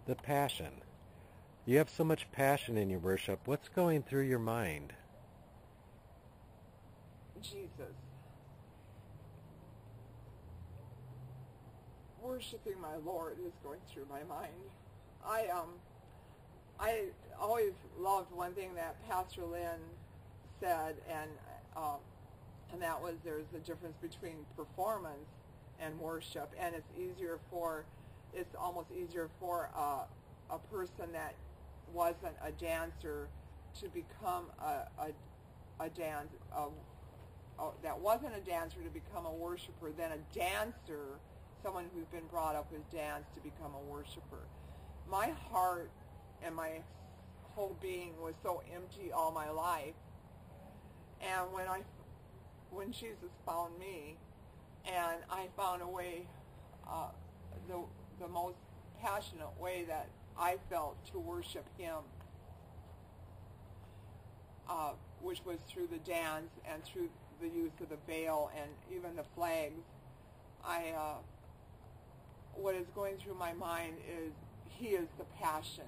The passion. You have so much passion in your worship. What's going through your mind? Jesus. Worshiping my Lord is going through my mind. I always loved one thing that Pastor Lynn said, and that was there's a difference between performance and worship, and it's almost easier for a person that wasn't a dancer to become that wasn't a dancer to become a worshiper than a dancer, someone who's been brought up with dance, to become a worshiper. My heart and my whole being was so empty all my life, and when Jesus found me, and I found a way, the most passionate way that I felt to worship Him, which was through the dance and through the use of the veil and even the flags. What is going through my mind is He is the passion.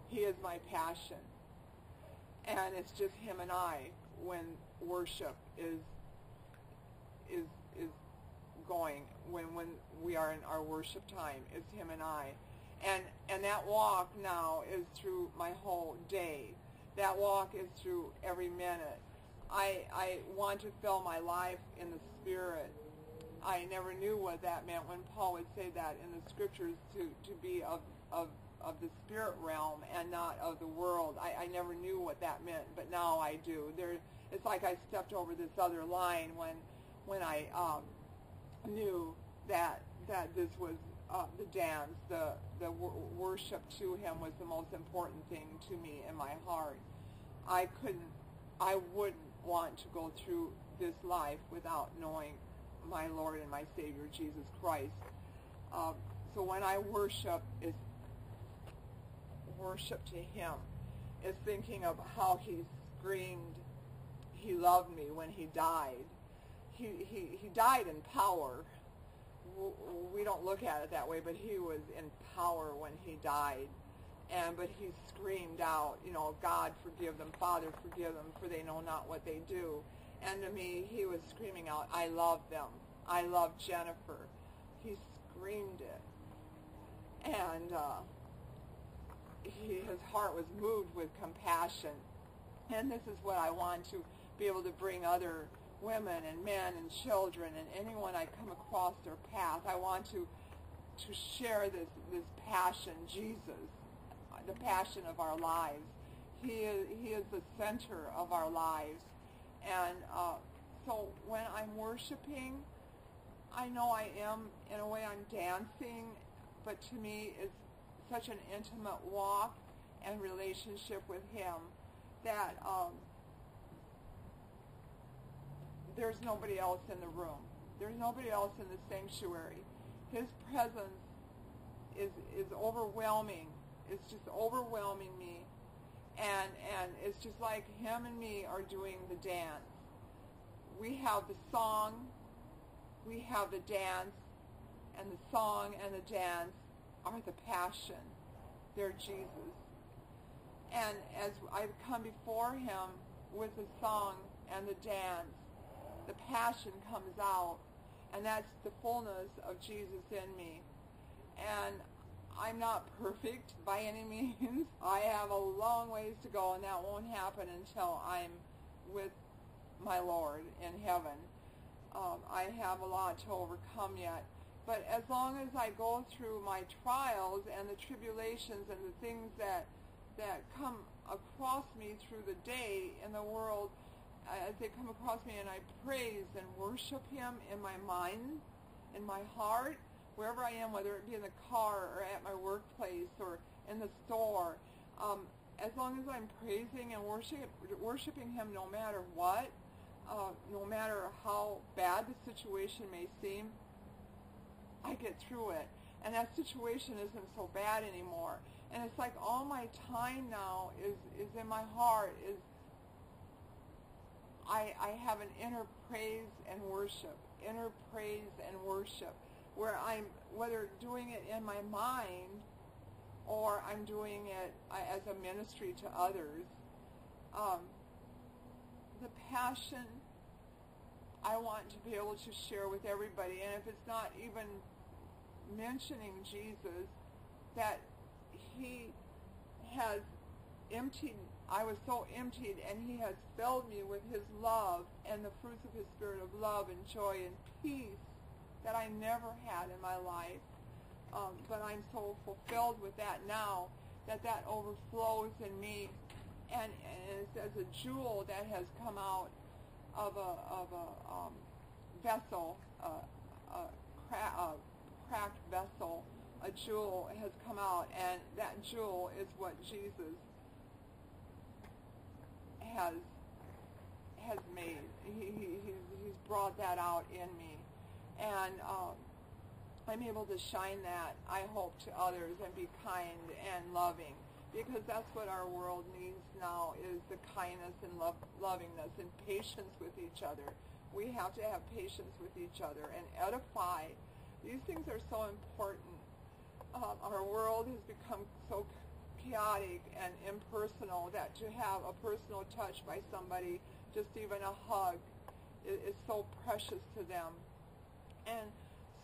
He is my passion. And it's just Him and I when worship is going, when we are in our worship time. It's Him and I. And that walk now is through my whole day. That walk is through every minute. I want to fill my life in the Spirit. I never knew what that meant when Paul would say that in the Scriptures, to be of the spirit realm and not of the world. I never knew what that meant, but now I do. It's like I stepped over this other line when I knew that this was the dance, the worship to Him was the most important thing to me in my heart. I wouldn't want to go through this life without knowing my Lord and my Savior, Jesus Christ. So when I worship, it's worship to Him. It's thinking of how He screamed, He loved me when He died. He died in power. We don't look at it that way, but He was in power when He died. But He screamed out, God forgive them, Father forgive them, for they know not what they do. And to me, He was screaming out, I love them. I love Jennifer. He screamed it. And His heart was moved with compassion. And this is what I want to be able to bring other women and men and children and anyone I come across their path. I want to share this passion, Jesus, the passion of our lives. He is the center of our lives. And so when I'm worshiping, I know I am, in a way I'm dancing, but to me it's such an intimate walk and relationship with Him that there's nobody else in the room. There's nobody else in the sanctuary. His presence is overwhelming. It's just overwhelming me. And it's just like Him and me are doing the dance. We have the song, we have the dance, and the song and the dance are the passion. They're Jesus. And as I've come before Him with the song and the dance, the passion comes out, and that's the fullness of Jesus in me. And I'm not perfect by any means. I have a long ways to go, and that won't happen until I'm with my Lord in heaven. I have a lot to overcome yet. But as long as I go through my trials and the tribulations and the things that come across me through the day in the world, as they come across me, and I praise and worship Him in my mind, in my heart, wherever I am, whether it be in the car or at my workplace or in the store, as long as I'm praising and worshiping Him no matter what, no matter how bad the situation may seem, I get through it. And that situation isn't so bad anymore. And it's like all my time now is in my heart, I have an inner praise and worship, where I'm whether doing it in my mind or I'm doing it as a ministry to others. The passion I want to be able to share with everybody, and if it's not even mentioning Jesus, that he has emptied, I was so emptied, and he has filled me with his love and the fruits of his spirit of love and joy and peace that I never had in my life. But I'm so fulfilled with that now that overflows in me, and it's as a jewel that has come out of a vessel, a cracked vessel. A jewel has come out, and that jewel is what Jesus has made. He's brought that out in me, and I'm able to shine that, I hope, to others and be kind and loving, because that's what our world needs now, is the kindness and lovingness and patience with each other. We have to have patience with each other and edify. These things are so important. Our world has become so chaotic and impersonal that to have a personal touch by somebody, just even a hug, is so precious to them. And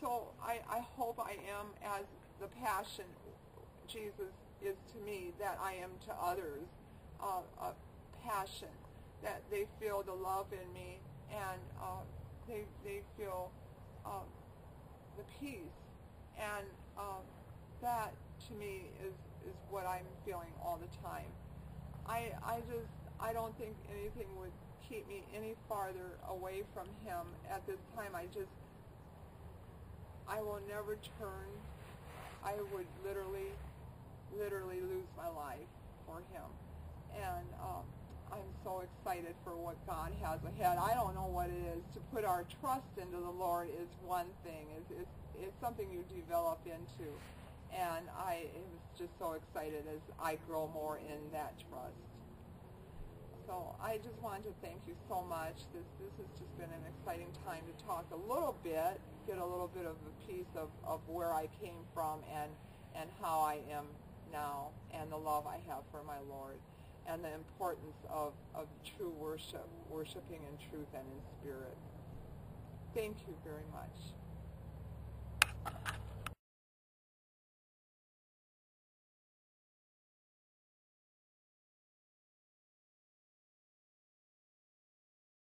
so I hope I am as the passion Jesus is to me, that I am to others, a passion, that they feel the love in me, and they feel the peace, and that to me is what I'm feeling all the time. I don't think anything would keep me any farther away from him at this time. I will never turn. I would literally lose my life for him, and I'm so excited for what God has ahead. I don't know what it is. To put our trust into the Lord is one thing. It's something you develop into, and I am just so excited as I grow more in that trust. So I just wanted to thank you so much. This has just been an exciting time to talk a little bit, get a little bit of a piece of where I came from and how I am now, and the love I have for my Lord, and the importance of true worship, worshiping in truth and in spirit. Thank you very much.